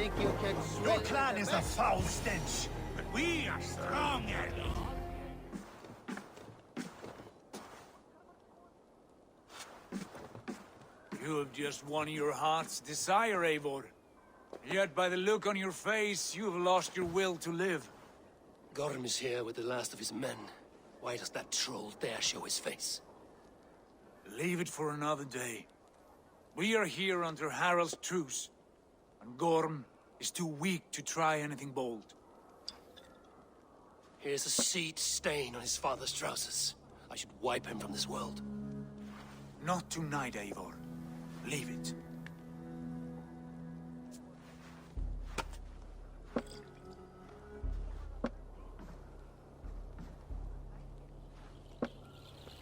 think you can swim? Your clan is a foul stench, but we are strong, Ernie. You have just won your heart's desire, Eivor. Yet by the look on your face, you have lost your will to live. Gorm is here with the last of his men. Why does that troll dare show his face? Leave it for another day. We are here under Harald's truce, and Gorm is too weak to try anything bold. Here's a seed stain on his father's trousers. I should wipe him from this world. Not tonight, Eivor. Leave it.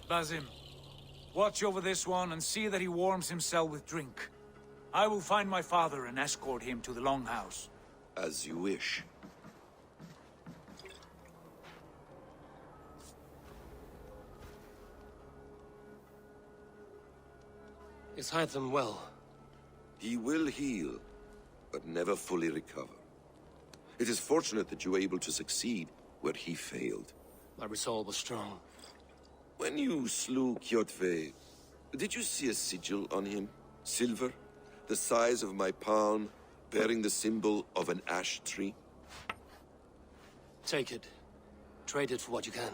Basim, watch over this one and see that he warms himself with drink. I will find my father and escort him to the Longhouse. As you wish. Is Hytham well? He will heal, but never fully recover. It is fortunate that you were able to succeed where he failed. My resolve was strong. When you slew Kjotve, did you see a sigil on him? Silver, the size of my palm, bearing the symbol of an ash tree? Take it. Trade it for what you can.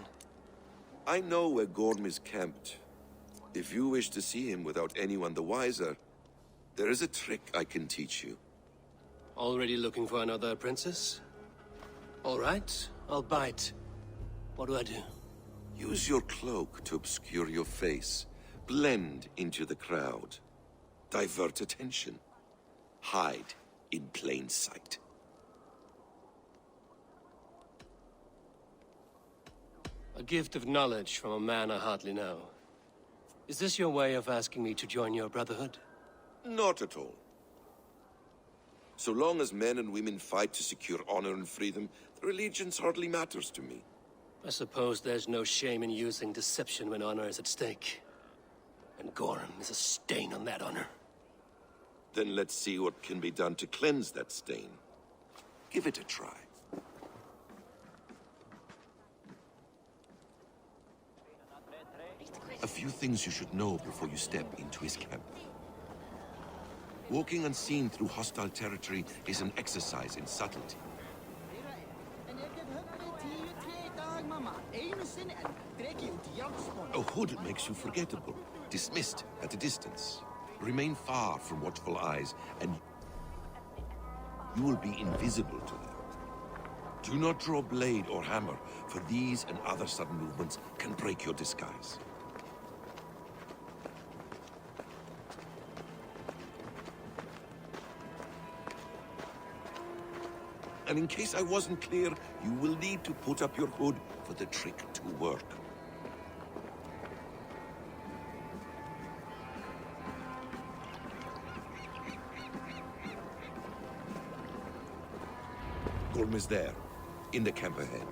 I know where Gorm is camped. If you wish to see him without anyone the wiser, there is a trick I can teach you. Already looking for another princess? All right, I'll bite. What do I do? Use your cloak to obscure your face. Blend into the crowd. Divert attention. Hide in plain sight. A gift of knowledge from a man I hardly know. Is this your way of asking me to join your brotherhood? Not at all. So long as men and women fight to secure honor and freedom, their allegiance hardly matters to me. I suppose there's no shame in using deception when honor is at stake. And Gorm is a stain on that honor. Then let's see what can be done to cleanse that stain. Give it a try. A few things you should know before you step into his camp. Walking unseen through hostile territory is an exercise in subtlety. A hood makes you forgettable, dismissed at a distance. Remain far from watchful eyes, and you will be invisible to them. Do not draw blade or hammer, for these and other sudden movements can break your disguise. And in case I wasn't clear, you will need to put up your hood for the trick to work. Gorm is there, in the camp ahead.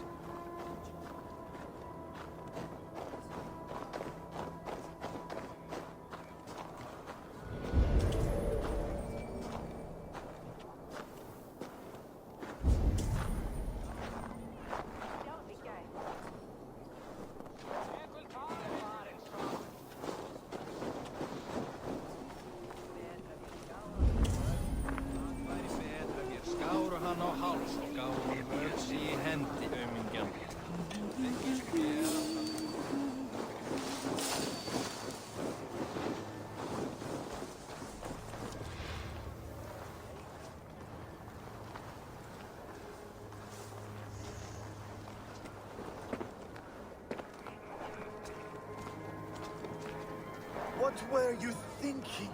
What were you thinking?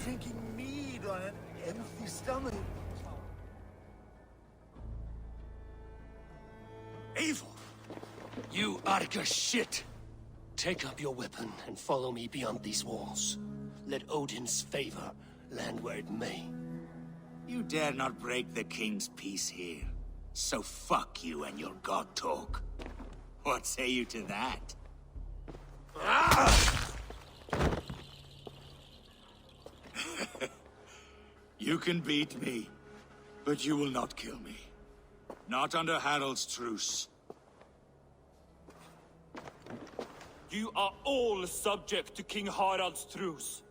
Drinking mead on an empty stomach? Eivor! You Arga shit! Take up your weapon and follow me beyond these walls. Let Odin's favor land where it may. You dare not break the king's peace here. So fuck you and your god talk. What say you to that? You can beat me, But you will not kill me. Not under Harald's truce. You are all subject to King Harald's truce.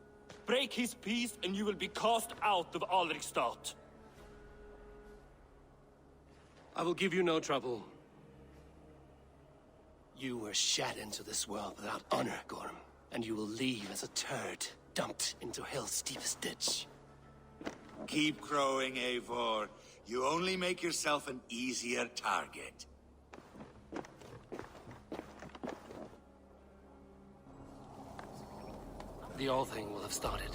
Break his peace and you will be cast out of Alrikstad. I will give you no trouble. You were shat into this world without honor, Gorm. And you will leave as a turd, dumped into hell's deepest ditch. Keep crowing, Eivor. You only make yourself an easier target. The All Thing will have started.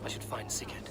I should find Sigurd.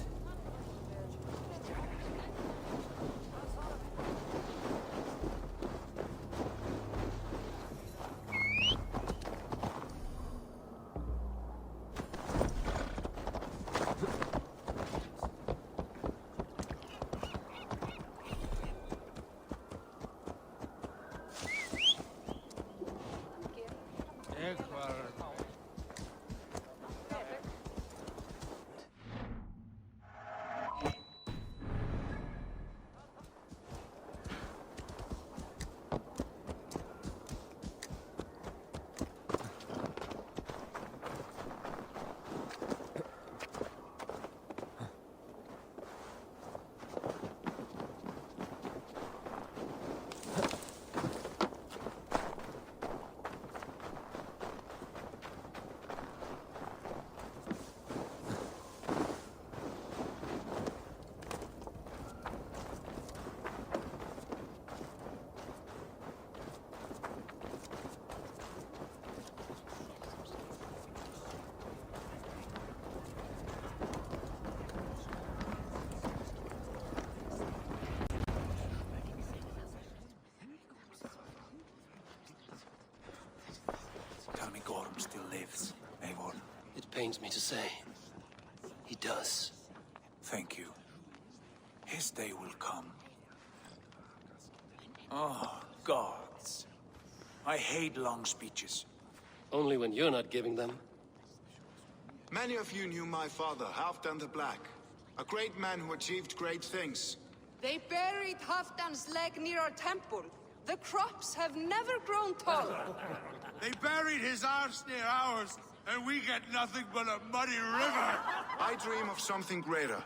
Tell me Gorm still lives, Eivor. It pains me to say. He does. Thank you. His day will come. Oh, gods. I hate long speeches. Only when you're not giving them. Many of you knew my father, Halfdan the Black. A great man who achieved great things. They buried Halfdan's leg near our temple. The crops have never grown tall. They buried his arse near ours, and we get nothing but a muddy river. I dream of something greater.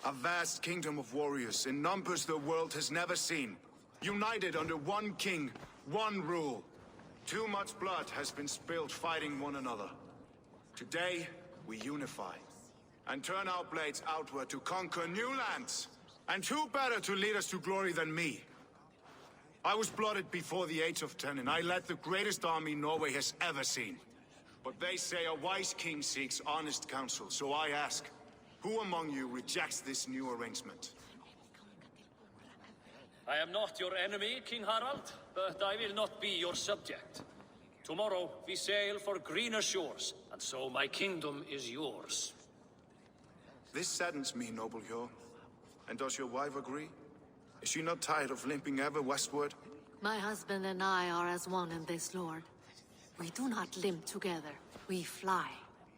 A vast kingdom of warriors in numbers the world has never seen. United under one king, one rule. Too much blood has been spilled fighting one another. Today, we unify. And turn our blades outward to conquer new lands. And who better to lead us to glory than me? I was blooded before the age of 10, and I led the greatest army Norway has ever seen. But they say a wise king seeks honest counsel, so I ask, who among you rejects this new arrangement? I am not your enemy, King Harald, but I will not be your subject. Tomorrow we sail for greener shores, and so my kingdom is yours. This saddens me, noble Hjor. And does your wife agree? Is she not tired of limping ever westward? My husband and I are as one in this, Lord. We do not limp together. We fly.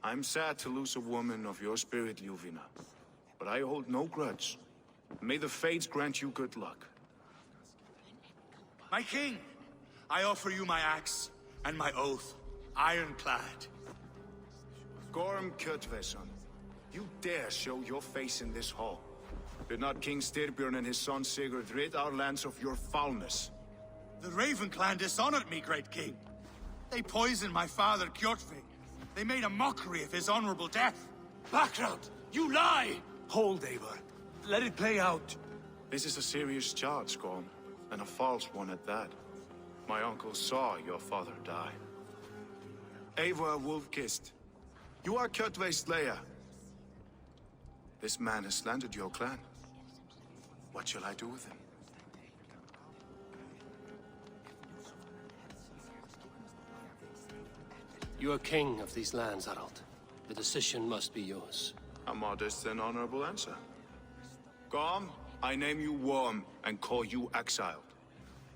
I'm sad to lose a woman of your spirit, Ljuvina. But I hold no grudge. May the fates grant you good luck. My king, I offer you my axe and my oath, ironclad. Gorm Kjotveson, you dare show your face in this hall. Did not King Styrbjörn and his son Sigurd rid our lands of your foulness? The Raven clan dishonored me, great king. They poisoned my father, Kjotve. They made a mockery of his honorable death. Background! You lie! Hold, Eivor. Let it play out. This is a serious charge, Gorm, and a false one at that. My uncle saw your father die. Eivor Wolf-Kissed, you are Kjotve's slayer. This man has slandered your clan. What shall I do with him? You are king of these lands, Harald. The decision must be yours. A modest and honorable answer. Gorm, I name you Worm and call you exiled.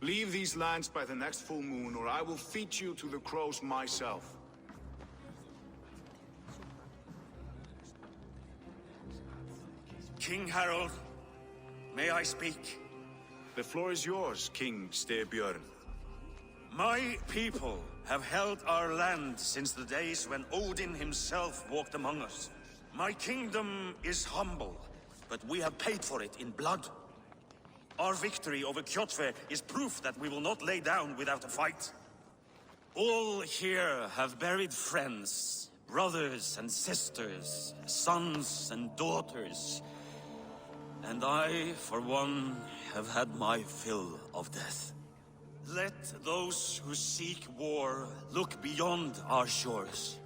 Leave these lands by the next full moon, or I will feed you to the crows myself. King Harald, May I speak? The floor is yours, King Styrbjörn. My people have held our land since the days when Odin himself walked among us. My kingdom is humble, but we have paid for it in blood. Our victory over Kjotve is proof that we will not lay down without a fight. All here have buried friends, brothers and sisters, sons and daughters. And I, for one, have had my fill of death. Let those who seek war look beyond our shores.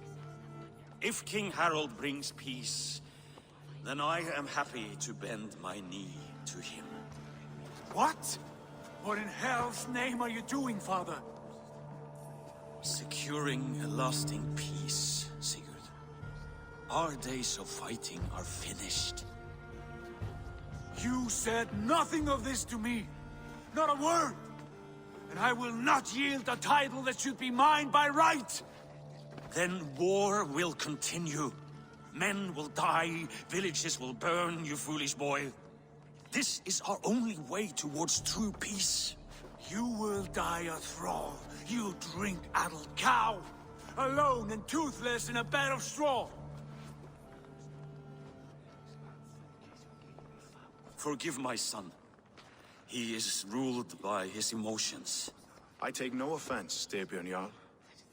If King Harald brings peace, then I am happy to bend my knee to him. What? What in hell's name are you doing, Father? Securing a lasting peace, Sigurd. Our days of fighting are finished. You said nothing of this to me. Not a word. And I will not yield a title that should be mine by right. Then war will continue. Men will die, villages will burn, you foolish boy. This is our only way towards true peace. You will die a thrall. You drink-addled cow. Alone and toothless in a bed of straw. Forgive my son. He is ruled by his emotions. I take no offense, Styrbjörn Jarl,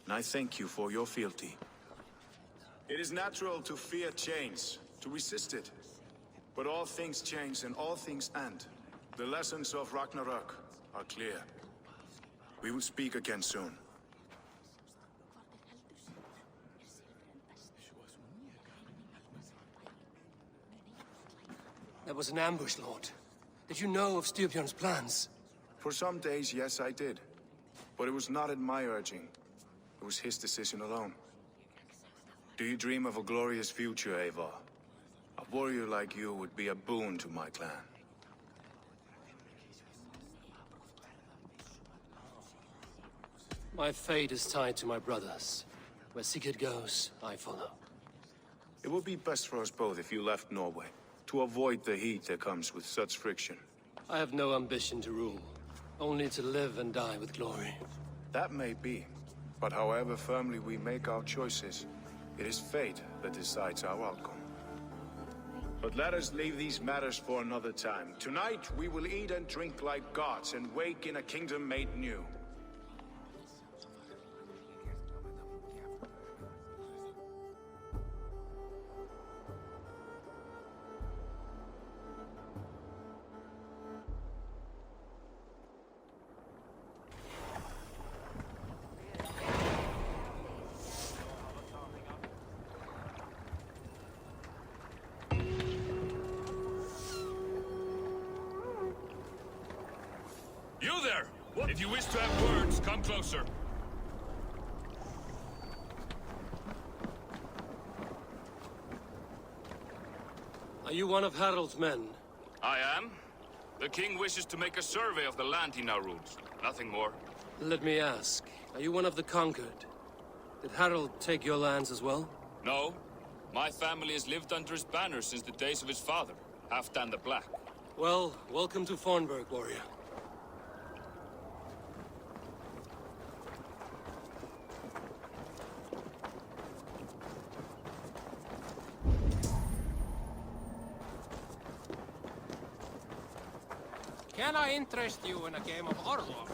and I thank you for your fealty. It is natural to fear change, to resist it. But all things change and all things end. The lessons of Ragnarok are clear. We will speak again soon. That was an ambush, Lord. Did you know of Styrbjörn's plans? For some days, yes, I did. But it was not at my urging. It was his decision alone. Do you dream of a glorious future, Eivor? A warrior like you would be a boon to my clan. My fate is tied to my brothers. Where Sigurd goes, I follow. It would be best for us both if you left Norway, to avoid the heat that comes with such friction. I have no ambition to rule, only to live and die with glory. That may be, but however firmly we make our choices, it is fate that decides our outcome. But let us leave these matters for another time. Tonight, we will eat and drink like gods and wake in a kingdom made new. You there! If you wish to have words, come closer. Are you one of Harald's men? I am. The king wishes to make a survey of the land he now rules. Nothing more. Let me ask, are you one of the conquered? Did Harald take your lands as well? No. My family has lived under his banner since the days of his father, Halfdan the Black. Well, welcome to Fornburg, warrior. Can I interest you in a game of Orlog?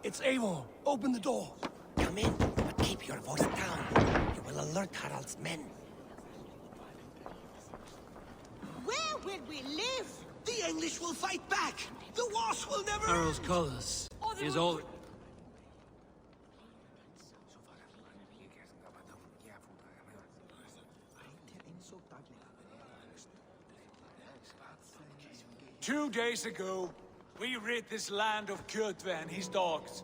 It's Eivor. Open the door. Come in, but keep your voice down. You will alert Harald's men. Where will we live? The English will fight back. The wars will never Harald's colors is all... Two days ago, we rid this land of Kjotve and his dogs.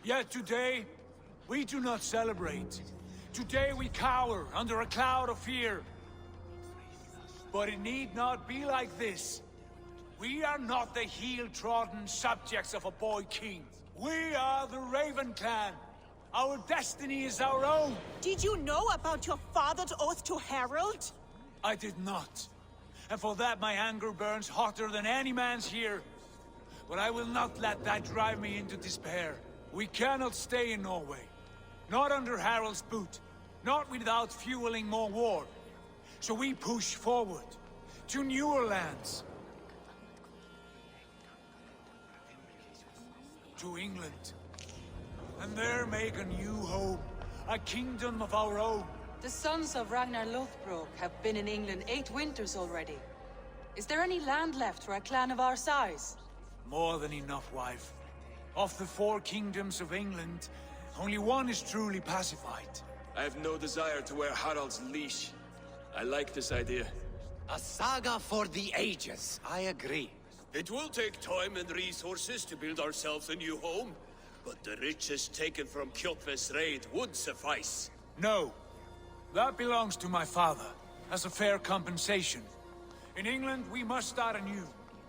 Yet today, we do not celebrate. Today we cower under a cloud of fear. But it need not be like this. We are not the heel-trodden subjects of a boy king. We are the Raven clan. Our destiny is our own. Did you know about your father's oath to Harald? I did not. And for that my anger burns hotter than any man's here. But I will not let that drive me into despair. We cannot stay in Norway. Not under Harald's boot. Not without fueling more war. So we push forward. To newer lands. To England. And there make a new home. A kingdom of our own. The sons of Ragnar Lothbrok have been in England 8 winters already. Is there any land left for a clan of our size? More than enough, wife. Of the 4 kingdoms of England, only one is truly pacified. I have no desire to wear Harald's leash. I like this idea. A saga for the ages, I agree. It will take time and resources to build ourselves a new home, but the riches taken from Kjotve's raid would suffice. No. That belongs to my father, as a fair compensation. In England, we must start anew.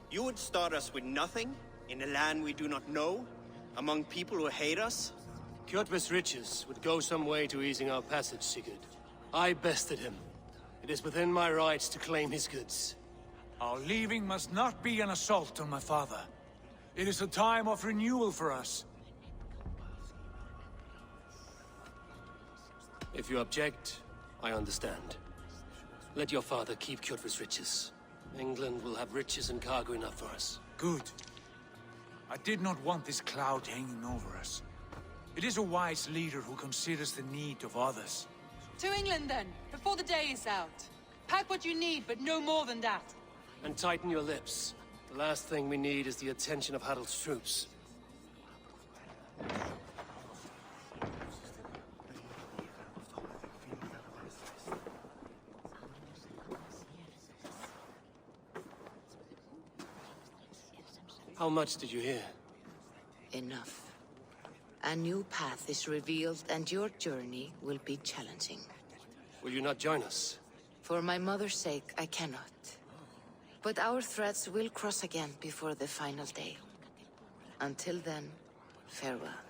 You would start us with nothing? In a land we do not know? Among people who hate us? Kjotve's riches would go some way to easing our passage, Sigurd. I bested him. It is within my rights to claim his goods. Our leaving must not be an assault on my father. It is a time of renewal for us. If you object, I understand. Let your father keep Kjotve's riches. England will have riches and cargo enough for us. Good. I did not want this cloud hanging over us. It is a wise leader who considers the need of others. To England then, before the day is out. Pack what you need, but no more than that. And tighten your lips. The last thing we need is the attention of Harald's troops. How much did you hear? Enough. A new path is revealed, and your journey will be challenging. Will you not join us? For my mother's sake, I cannot. But our threads will cross again before the final day. Until then, farewell.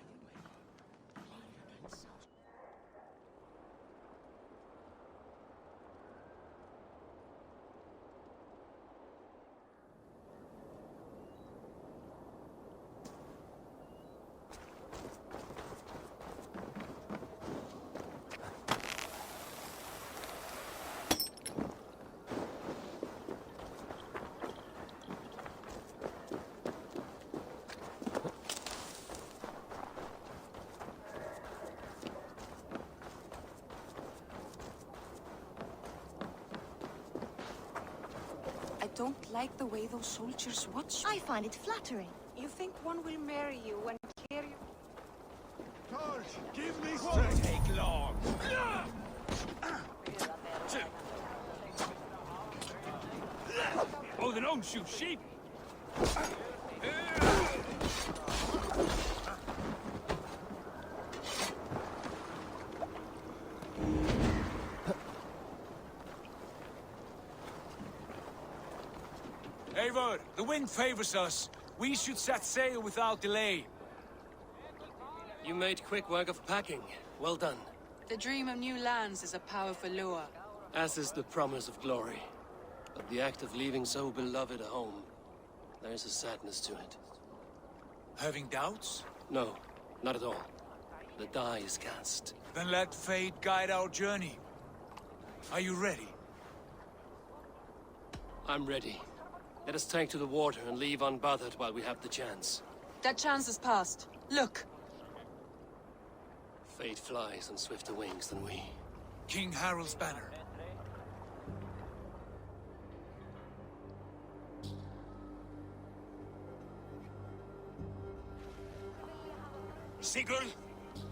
I don't like the way those soldiers watch me. I find it flattering. You think one will marry you and carry you? Give me strength! Take long! Oh, they don't shoot sheep! Eivor, the wind favors us. We should set sail without delay. You made quick work of packing. Well done. The dream of new lands is a powerful lure. As is the promise of glory. But the act of leaving so beloved a home, there is a sadness to it. Having doubts? No, not at all. The die is cast. Then let fate guide our journey. Are you ready? I'm ready. Let us take to the water and leave unbothered while we have the chance. That chance is past. Look! Fate flies on swifter wings than we. King Harald's banner. Sigurd,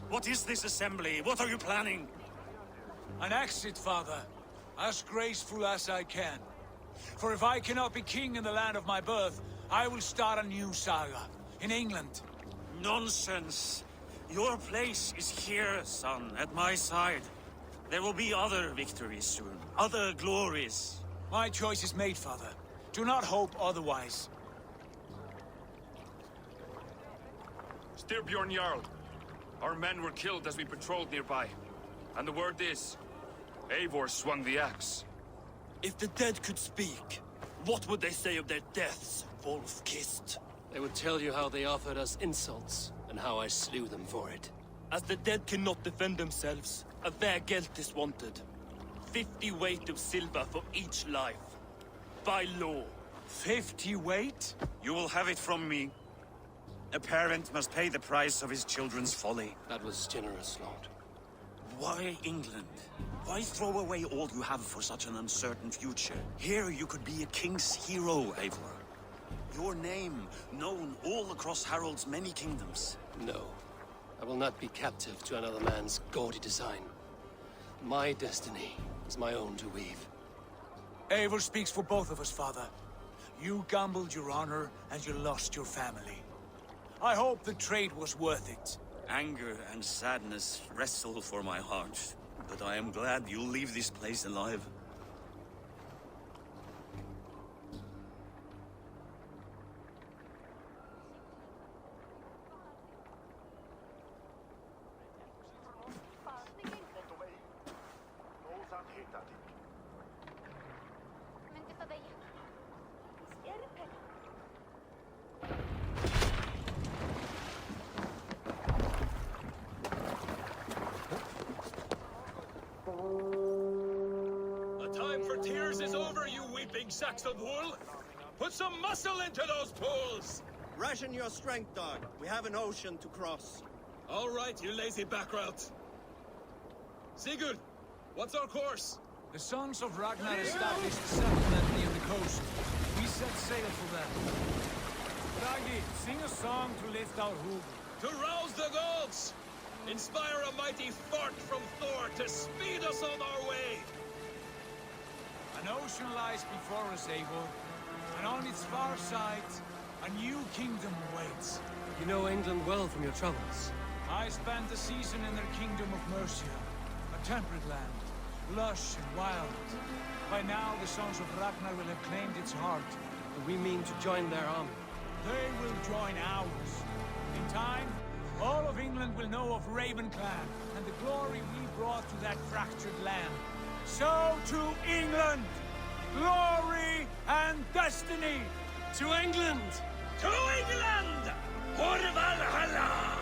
what is this assembly? What are you planning? An exit, father. As graceful as I can. For if I cannot be king in the land of my birth, I will start a new saga. In England. Nonsense. Your place is here, son, at my side. There will be other victories soon. Other glories. My choice is made, father. Do not hope otherwise. Styrbjorn Jarl. Our men were killed as we patrolled nearby. And the word is, Eivor swung the axe. If the dead could speak, What would they say of their deaths, wolf-kissed? They would tell you how they offered us insults, and how I slew them for it. As the dead cannot defend themselves, a vergelt is wanted. 50 weight of silver for each life. By law. 50 weight? You will have it from me. A parent must pay the price of his children's folly. That was generous, Lord. Why England? Why throw away all you have for such an uncertain future? Here you could be a king's hero, Eivor. Your name known all across Harold's many kingdoms. No. I will not be captive to another man's gaudy design. My destiny is my own to weave. Eivor speaks for both of us, Father. You gambled your honor, and you lost your family. I hope the trade was worth it. Anger and sadness wrestle for my heart, but I am glad you'll leave this place alive. Tears is over, you weeping sacks of wool! Put some muscle into those pools! Ration your strength, dog. We have an ocean to cross. All right, you lazy backrout. Sigurd, what's our course? The sons of Ragnar established a settlement near the coast. We set sail for them. Raggi, sing a song to lift our hoof. To rouse the gods! Inspire a mighty fart from Thor to speed us on our way! An ocean lies before us, Eivor, and on its far side, a new kingdom awaits. You know England well from your travels. I spent a season in their kingdom of Mercia, a temperate land, lush and wild. By now, the sons of Ragnar will have claimed its heart. Do we mean to join their army? They will join ours. In time, all of England will know of Ravenclan and the glory we brought to that fractured land. So to England! Glory and destiny! To England! To England! For Valhalla!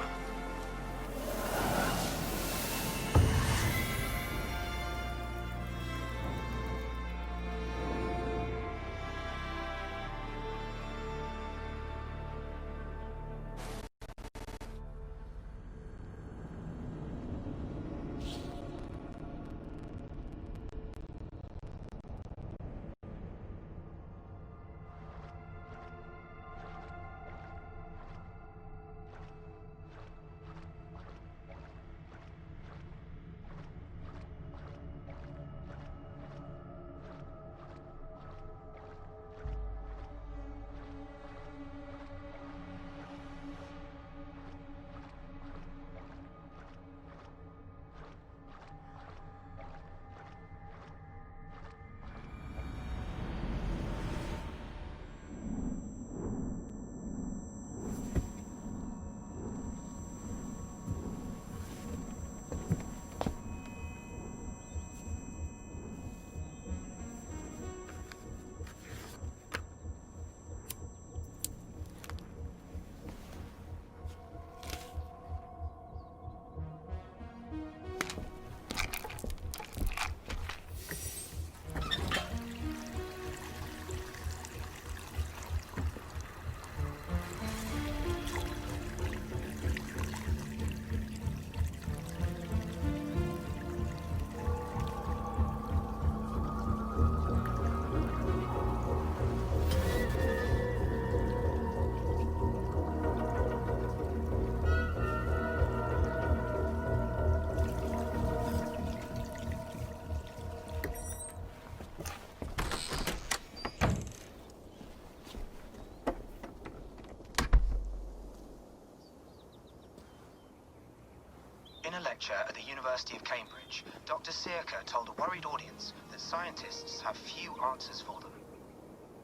In a lecture at the University of Cambridge, Dr. Sirka told a worried audience that scientists have few answers for them.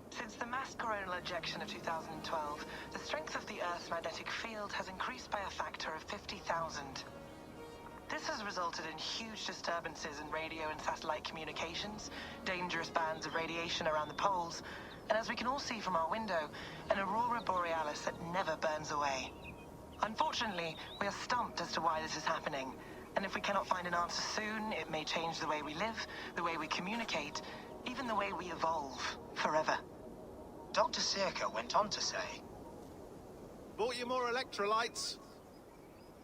Since the mass coronal ejection of 2012, the strength of the Earth's magnetic field has increased by a factor of 50,000. This has resulted in huge disturbances in radio and satellite communications, dangerous bands of radiation around the poles, And as we can all see from our window, an aurora borealis that never burns away. Unfortunately, we are stumped as to why this is happening. And if we cannot find an answer soon, it may change the way we live, the way we communicate, even the way we evolve, forever. Dr. Circa went on to say, Bought you more electrolytes?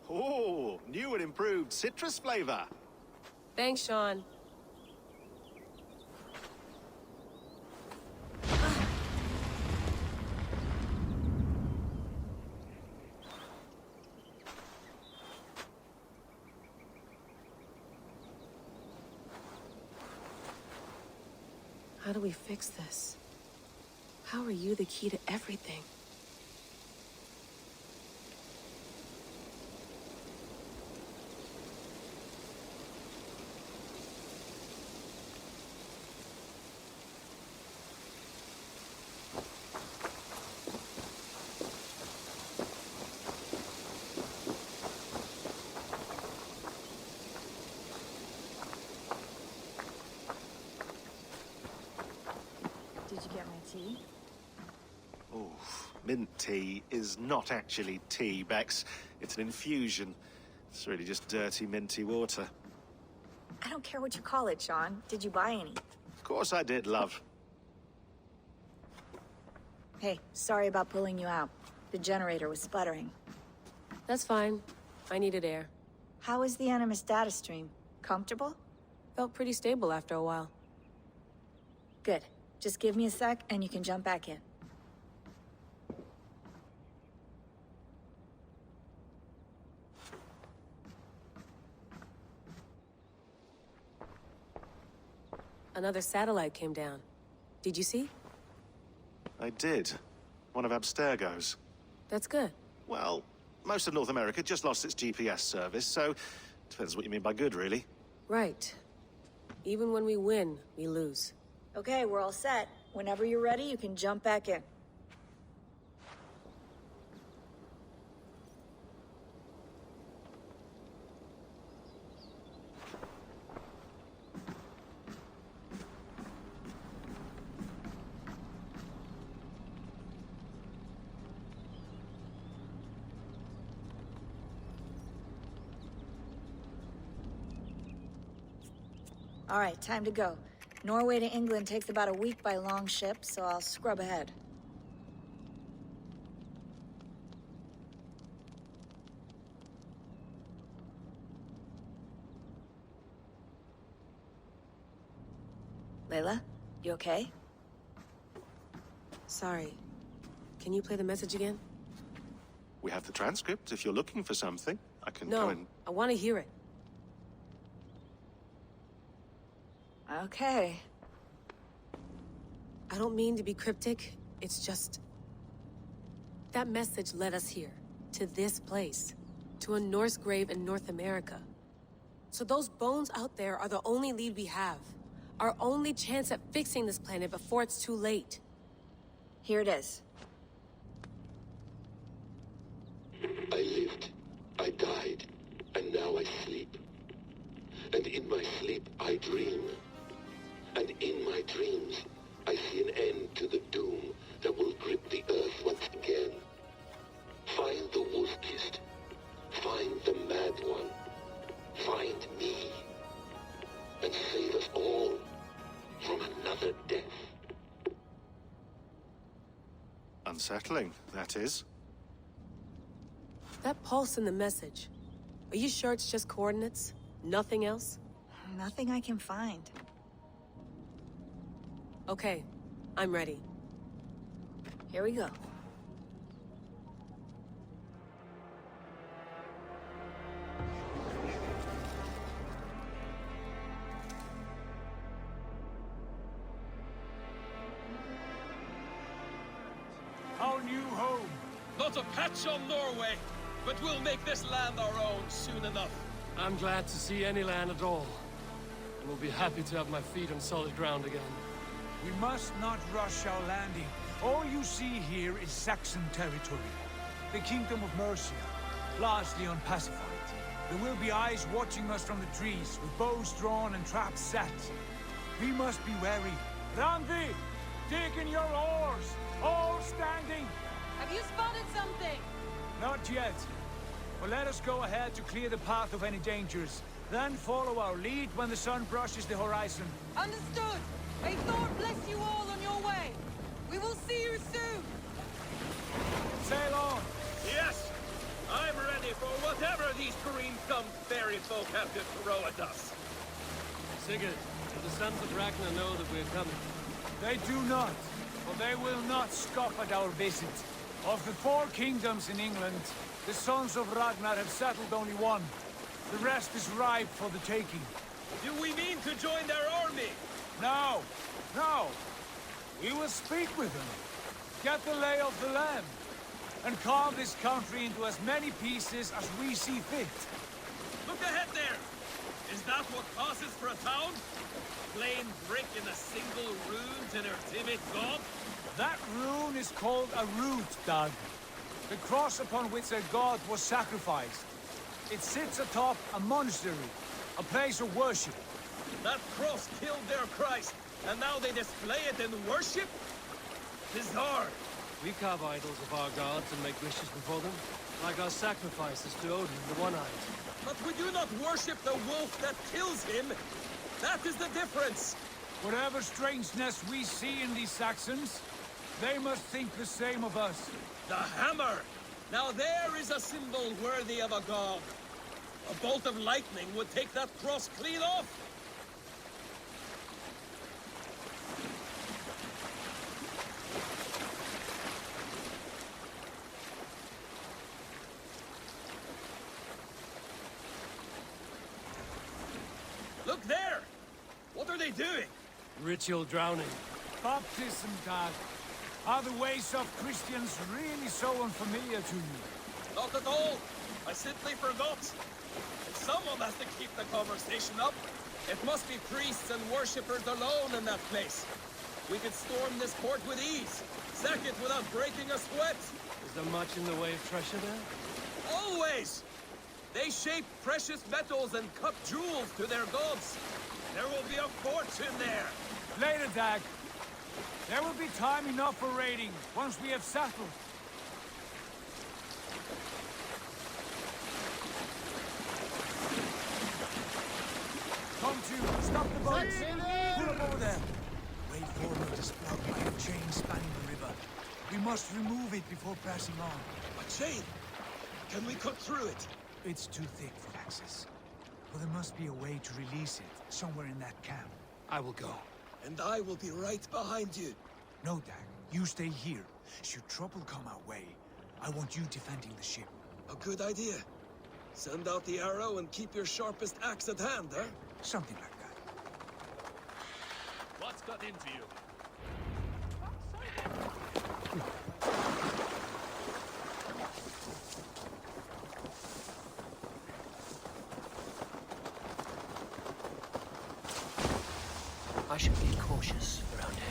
Oh, new and improved citrus flavor. Thanks, Sean. How do we fix this? How are you the key to everything? Did you get my tea? Oh, mint tea is not actually tea, Bex. It's an infusion. It's really just dirty, minty water. I don't care what you call it, Sean. Did you buy any? Of course I did, love. Hey, sorry about pulling you out. The generator was sputtering. That's fine. I needed air. How was the Animus data stream? Comfortable? Felt pretty stable after a while. Good. Just give me a sec and you can jump back in. Another satellite came down. Did you see? I did. One of Abstergo's. That's good. Well, most of North America just lost its GPS service, so depends what you mean by good, really. Right. Even when we win, we lose. Okay, we're all set. Whenever you're ready, you can jump back in. All right, time to go. Norway to England takes about a week by long ship, so I'll scrub ahead. Layla, you okay? Sorry. Can you play the message again? We have the transcript. If you're looking for something, I can No, go and... I want to hear it. Okay. I don't mean to be cryptic. It's just... that message led us here. To this place. To a Norse grave in North America. So those bones out there are the only lead we have. Our only chance at fixing this planet before it's too late. Here it is. I lived, I died, and now I sleep. And in my sleep I dream. And in my dreams, I see an end to the doom that will grip the earth once again. Find the wolf-kissed. Find the mad one. Find me. And save us all from another death. Unsettling, that is. That pulse in the message. Are you sure it's just coordinates? Nothing else? Nothing I can find. Okay, I'm ready. Here we go. Our new home. Not a patch on Norway, but we'll make this land our own soon enough. I'm glad to see any land at all. And will be happy to have my feet on solid ground again. We must not rush our landing. All you see here is Saxon territory. The Kingdom of Mercia, largely unpacified. There will be eyes watching us from the trees, with bows drawn and traps set. We must be wary. Randi! Dig in your oars! All standing! Have you spotted something? Not yet. But let us go ahead to clear the path of any dangers. Then follow our lead when the sun brushes the horizon. Understood! May Thor bless you all on your way! We will see you soon! Sail on! Yes! I'm ready for whatever these green-thumbed fairy folk have to throw at us. Sigurd, do the sons of Ragnar know that we're coming? They do not, for they will not scoff at our visit. Of the 4 kingdoms in England, the sons of Ragnar have settled only one. The rest is ripe for the taking. Do we mean to join their army? No, no. We will speak with them, get the lay of the land, and carve this country into as many pieces as we see fit. Look ahead there! Is that what passes for a town? Plain brick in a single rune to their timid god? That rune is called a root, Doug. The cross upon which their god was sacrificed. It sits atop a monastery, a place of worship. That cross killed their Christ, and now they display it in worship? Bizarre. We carve idols of our gods and make wishes before them, like our sacrifices to Odin, the One-Eyed. But we do not worship the wolf that kills him. That is the difference. Whatever strangeness we see in these Saxons, they must think the same of us. The hammer! Now there is a symbol worthy of a god. A bolt of lightning would take that cross clean off. Look there! What are they doing? Ritual drowning. Baptism, Dad. Are the ways of Christians really so unfamiliar to you? Not at all. I simply forgot. And someone has to keep the conversation up. It must be priests and worshippers alone in that place. We could storm this port with ease. Sack it without breaking a sweat. Is there much in the way of treasure there? Always! They shape precious metals and cut jewels to their gods. There will be a fortune there. Later, Dag. There will be time enough for raiding, once we have settled. Come to, stop the boat! Pull up over there! The way forward is blocked by a chain spanning the river. We must remove it before passing on. A chain? Can we cut through it? It's too thick for access. But there must be a way to release it, somewhere in that camp. I will go. And I will be right behind you. No, Dag. You stay here. Should trouble come our way, I want you defending the ship. A good idea. Send out the arrow and keep your sharpest axe at hand, eh? Something like that. What's got into you? I should be cautious around here.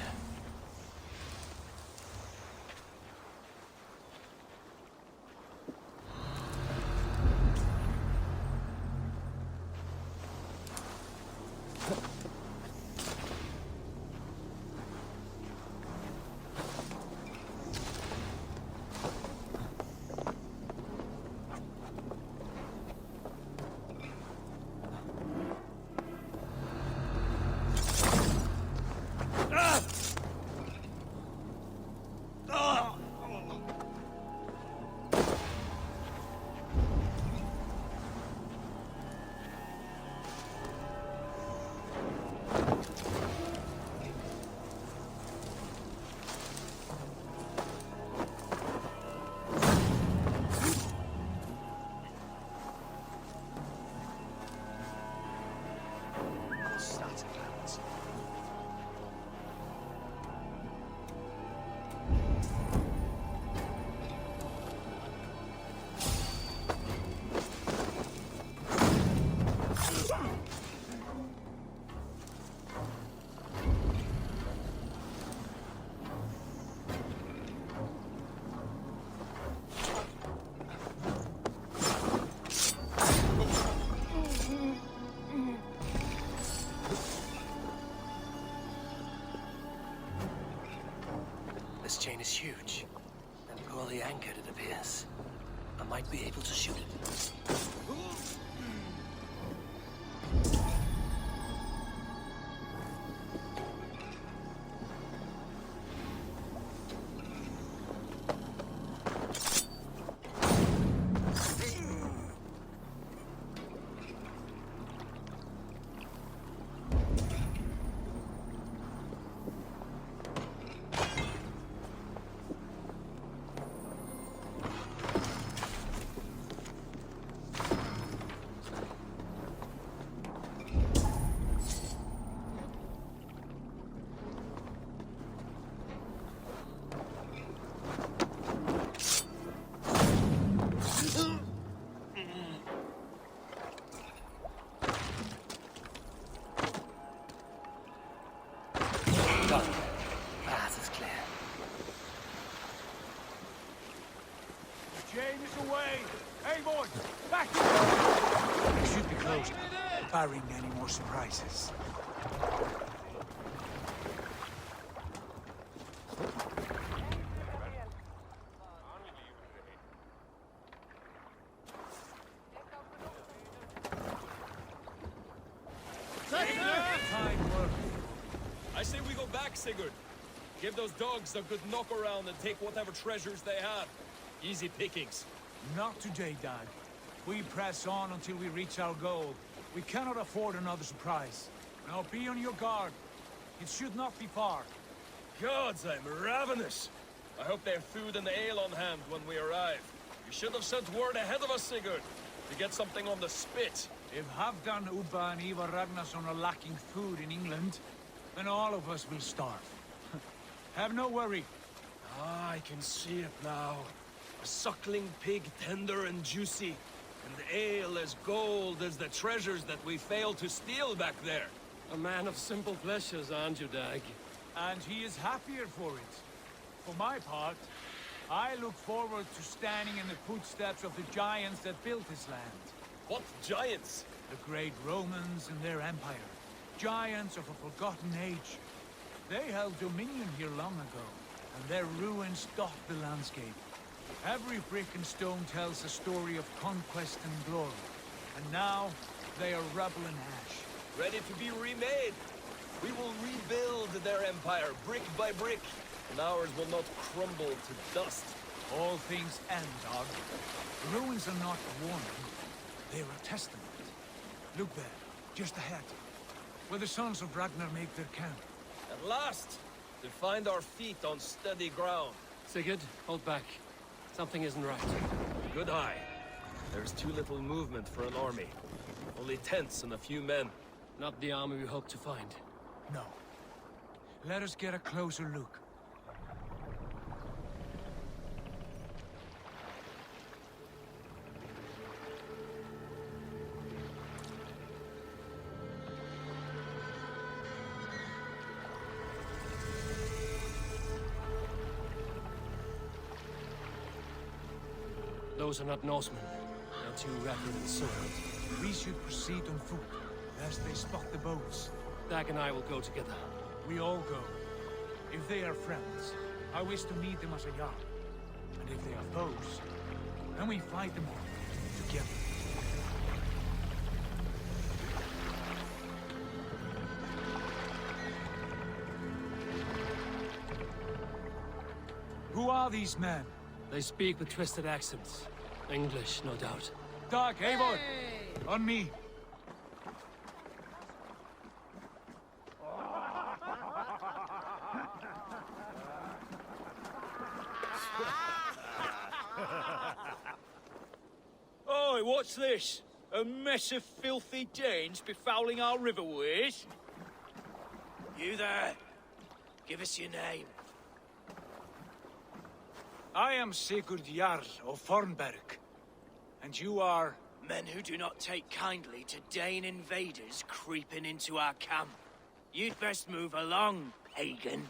anchored, it appears. I might be able to shoot it. Barring any more surprises. I say we go back, Sigurd. Give those dogs a good knock around and take whatever treasures they have. Easy pickings. Not today, Dag. We press on until we reach our goal. We cannot afford another surprise. Now be on your guard. It should not be far. Gods, I'm ravenous. I hope they have food and ale on hand when we arrive. You should have sent word ahead of us, Sigurd, to get something on the spit. If Halfdan, Ubba and Eivor Ragnarsson are lacking food in England, then all of us will starve. Have no worry. Ah, I can see it now. A suckling pig, tender and juicy. And ale as gold as the treasures that we failed to steal back there. A man of simple pleasures, aren't you, Dag? And he is happier for it. For my part, I look forward to standing in the footsteps of the giants that built this land. What giants? The great Romans and their empire. Giants of a forgotten age. They held dominion here long ago, and their ruins dot the landscape. Every brick and stone tells a story of conquest and glory. And now, they are rubble and ash. Ready to be remade. We will rebuild their empire, brick by brick. And ours will not crumble to dust. All things end, Dog. The ruins are not a warning. They are a testament. Look there, just ahead. Where the sons of Ragnar make their camp. At last! To find our feet on steady ground. Sigurd, hold back. Something isn't right. Good eye. There's too little movement for an army. Only tents and a few men. Not the army we hope to find. No. Let us get a closer look. Those are not Norsemen. They're too rapid and swift. We should proceed on foot, lest they spot the boats. Dag and I will go together. We all go. If they are friends, I wish to meet them as a yard. And if they are foes, then we fight them all, together. Who are these men? They speak with twisted accents. English, no doubt. Dag, Eivor! On me! Oi, what's this? A mess of filthy Danes befouling our riverways? You there! Give us your name. I am Sigurd Jarl of Fornberg. And you are... Men who do not take kindly to Dane invaders creeping into our camp. You'd best move along, pagan.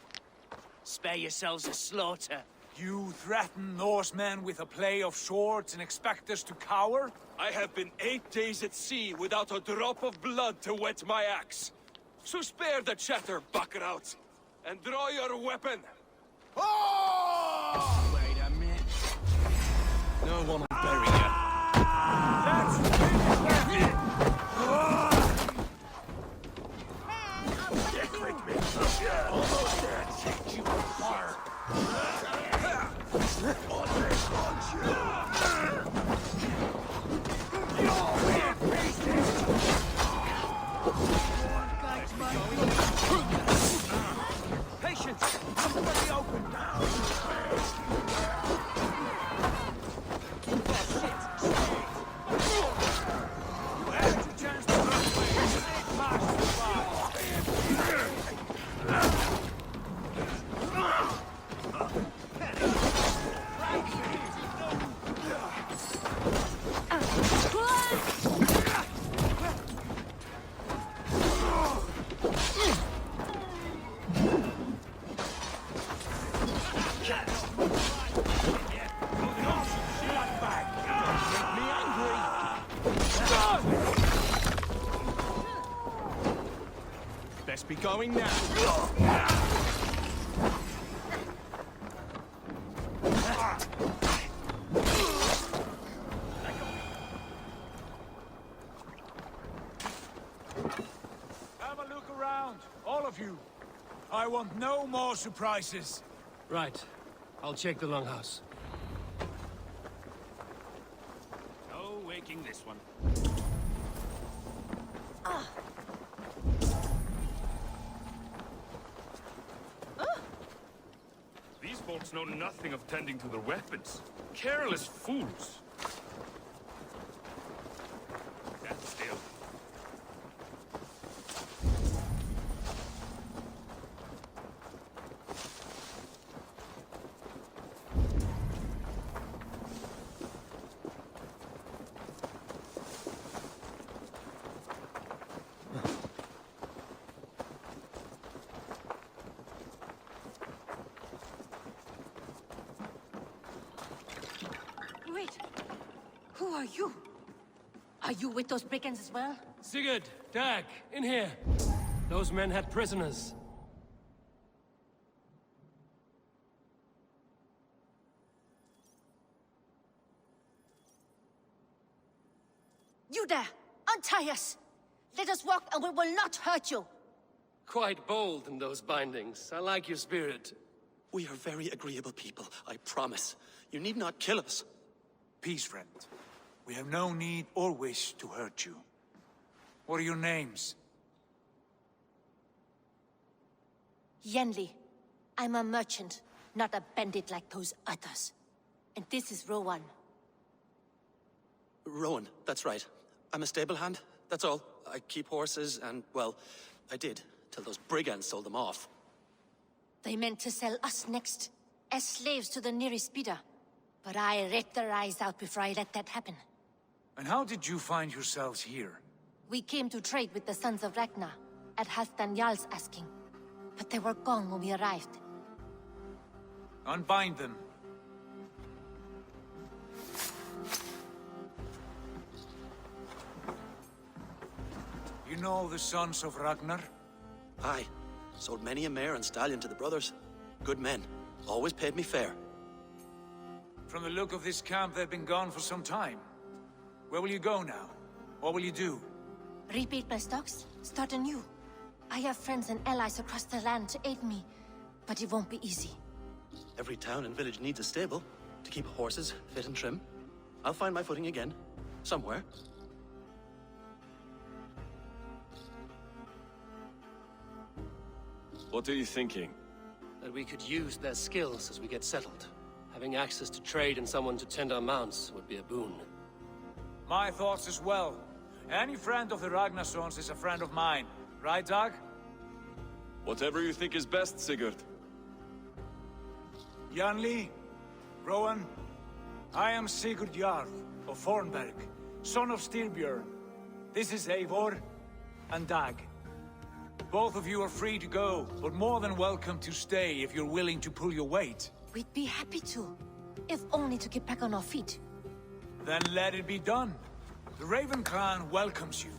Spare yourselves a slaughter. You threaten Norsemen with a play of swords and expect us to cower? I have been 8 days at sea without a drop of blood to wet my axe. So spare the chatter, buckerouts, and draw your weapon. Oh! Wait a minute. bury you. Stick with me. Almost there. Take you apart. Patience! Somebody open now! You had your chance to run away. It passed you by. Best be going now. Have a look around, all of you. I want no more surprises. Right. I'll check the longhouse. No waking this one. These folks know nothing of tending to their weapons. Careless fools. Stand still. Wait. Who are you? Are you with those brigands as well? Sigurd, Dag, in here. Those men had prisoners. You there! Untie us! Let us walk and we will not hurt you! Quite bold in those bindings. I like your spirit. We are very agreeable people, I promise. You need not kill us. Peace, friend. We have no need or wish to hurt you. What are your names? Yenli. I'm a merchant, not a bandit like those others. And this is Rowan. Rowan, that's right. I'm a stable hand, that's all. I keep horses and, well, I did, till those brigands sold them off. They meant to sell us next, as slaves to the nearest bidder. But I ripped their eyes out before I let that happen. And how did you find yourselves here? We came to trade with the Sons of Ragnar, at Halfdan Jarl's asking. But they were gone when we arrived. Unbind them. You know the Sons of Ragnar? Aye. Sold many a mare and stallion to the brothers. Good men. Always paid me fair. From the look of this camp, they've been gone for some time. Where will you go now? What will you do? Rebuild my stocks, start anew. I have friends and allies across the land to aid me, but it won't be easy. Every town and village needs a stable to keep horses fit and trim. I'll find my footing again. Somewhere. What are you thinking? That we could use their skills as we get settled. Having access to trade and someone to tend our mounts would be a boon. My thoughts as well. Any friend of the Ragnarsons is a friend of mine. Right, Dag? Whatever you think is best, Sigurd. Janli, Rowan, I am Sigurd Jarl of Fornberg, son of Styrbjörn. This is Eivor and Dag. Both of you are free to go, but more than welcome to stay if you're willing to pull your weight. We'd be happy to, if only to get back on our feet. Then let it be done. The Raven clan welcomes you.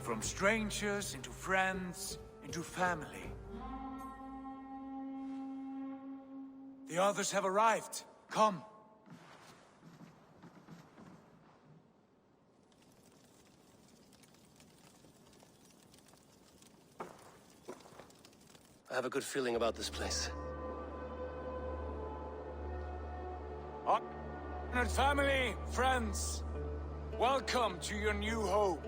From strangers into friends, into family. The others have arrived. Come. I have a good feeling about this place. Honored family, friends, welcome to your new home.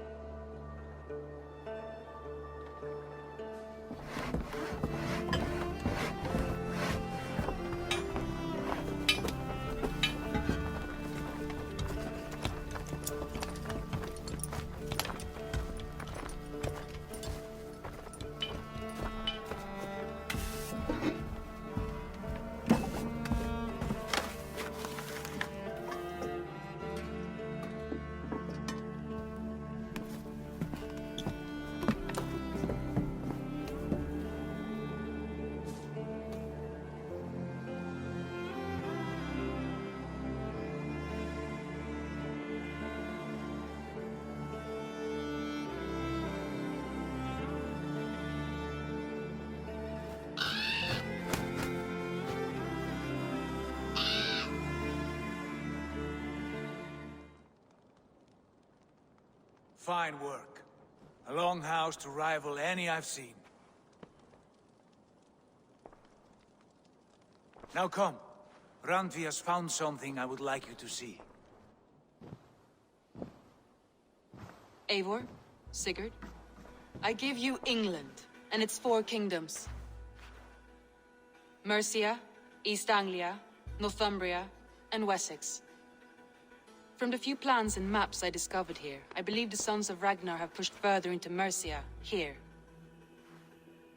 Fine work. A longhouse to rival any I've seen. Now come. Randvi has found something I would like you to see. Eivor, Sigurd, I give you England and its 4 kingdoms. Mercia, East Anglia, Northumbria, and Wessex. From the few plans and maps I discovered here, I believe the Sons of Ragnar have pushed further into Mercia, here.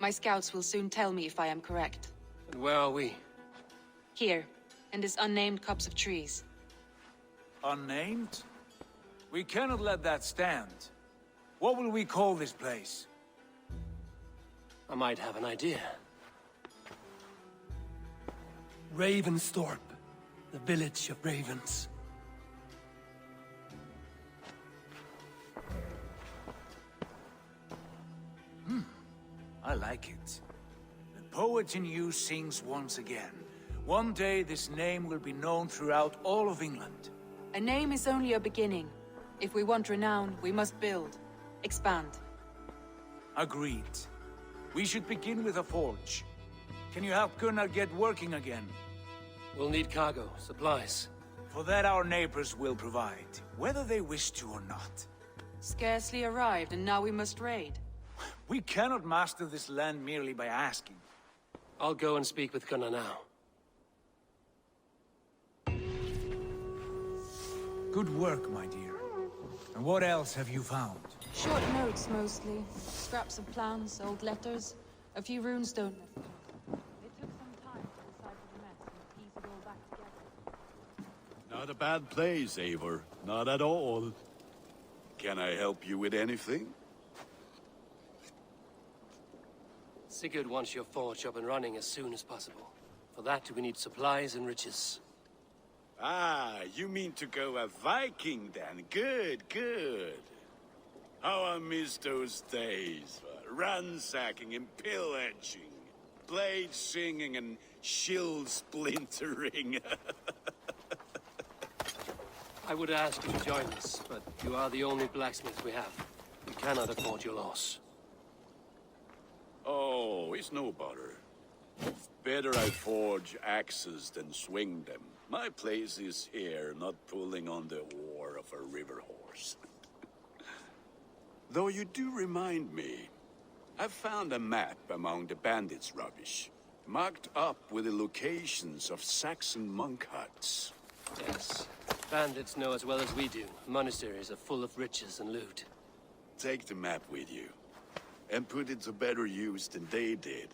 My scouts will soon tell me if I am correct. And where are we? Here, in this unnamed copse of trees. Unnamed? We cannot let that stand. What will we call this place? I might have an idea. Ravensthorpe, the village of ravens. I like it. The poet in you sings once again. One day this name will be known throughout all of England. A name is only a beginning. If we want renown, we must build, expand. Agreed. We should begin with a forge. Can you help Gunnar get working again? We'll need cargo, supplies. For that our neighbors will provide, whether they wish to or not. Scarcely arrived, and now we must raid. We cannot master this land merely by asking. I'll go and speak with Gunnar now. Good work, my dear. And what else have you found? Short notes, mostly. Scraps of plans, old letters, a few runestone. It took some time to decipher the mess and piece it all back together. Not a bad place, Eivor. Not at all. Can I help you with anything? Sigurd wants your forge up and running as soon as possible. For that, we need supplies and riches. Ah, you mean to go a Viking then? Good, good. How I miss those days. Ransacking and pillaging. Blade singing and shield splintering. I would ask you to join us, but you are the only blacksmith we have. We cannot afford your loss. Oh, it's no bother. Better I forge axes than swing them. My place is here, not pulling on the oar of a river horse. Though you do remind me, I found a map among the bandits' rubbish, marked up with the locations of Saxon monk huts. Yes. Bandits know as well as we do. Monasteries are full of riches and loot. Take the map with you, and put it to better use than they did.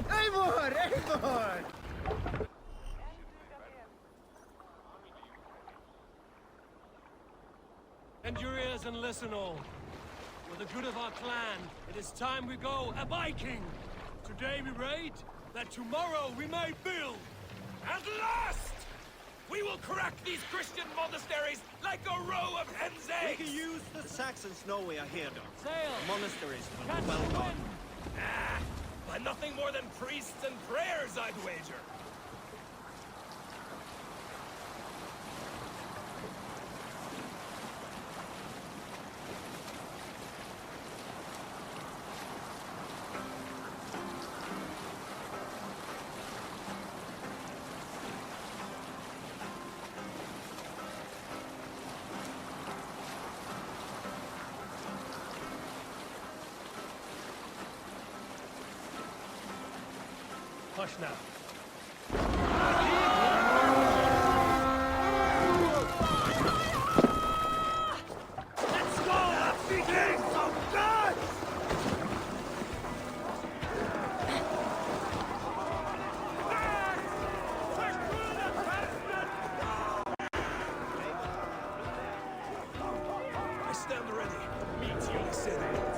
Eivor! Eivor! Bend your ears and listen all. For the good of our clan, it is time we go a Viking! Today we raid, that tomorrow we may build! At last! We will crack these Christian monasteries like a row of hen's eggs! We can use the Saxons know we are here, Doc. Sail! The monasteries will be well guarded. Ah, by nothing more than priests and prayers, I'd wager. Hush now. Let's go! That's beginning so good! I stand ready. Meet young Sigurd.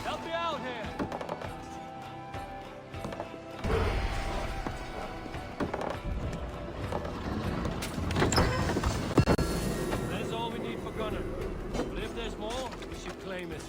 Help me out here! That is all we need for Gunner. But if there's more, we should claim it.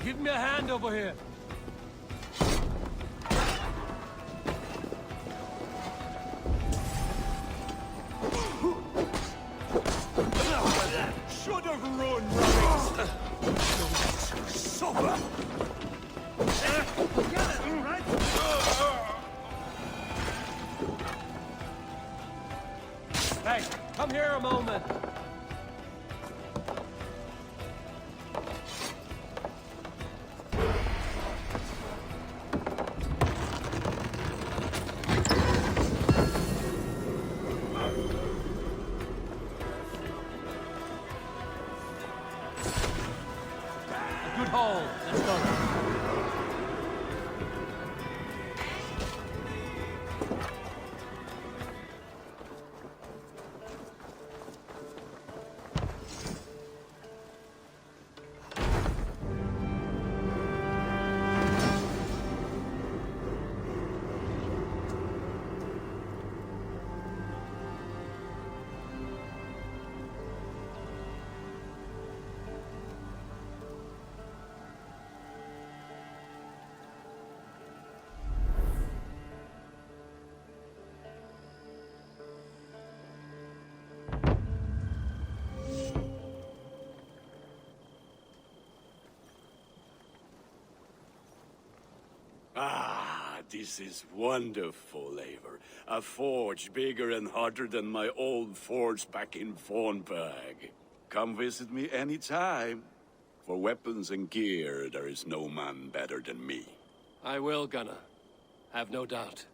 Give me a hand over here. Should have run, Ravens! Suffer! Hey, come here a moment. Good haul. Let's go. This is wonderful, Eivor. A forge bigger and hotter than my old forge back in Fornburg. Come visit me anytime. For weapons and gear, there is no man better than me. I will, Gunnar. Have no doubt.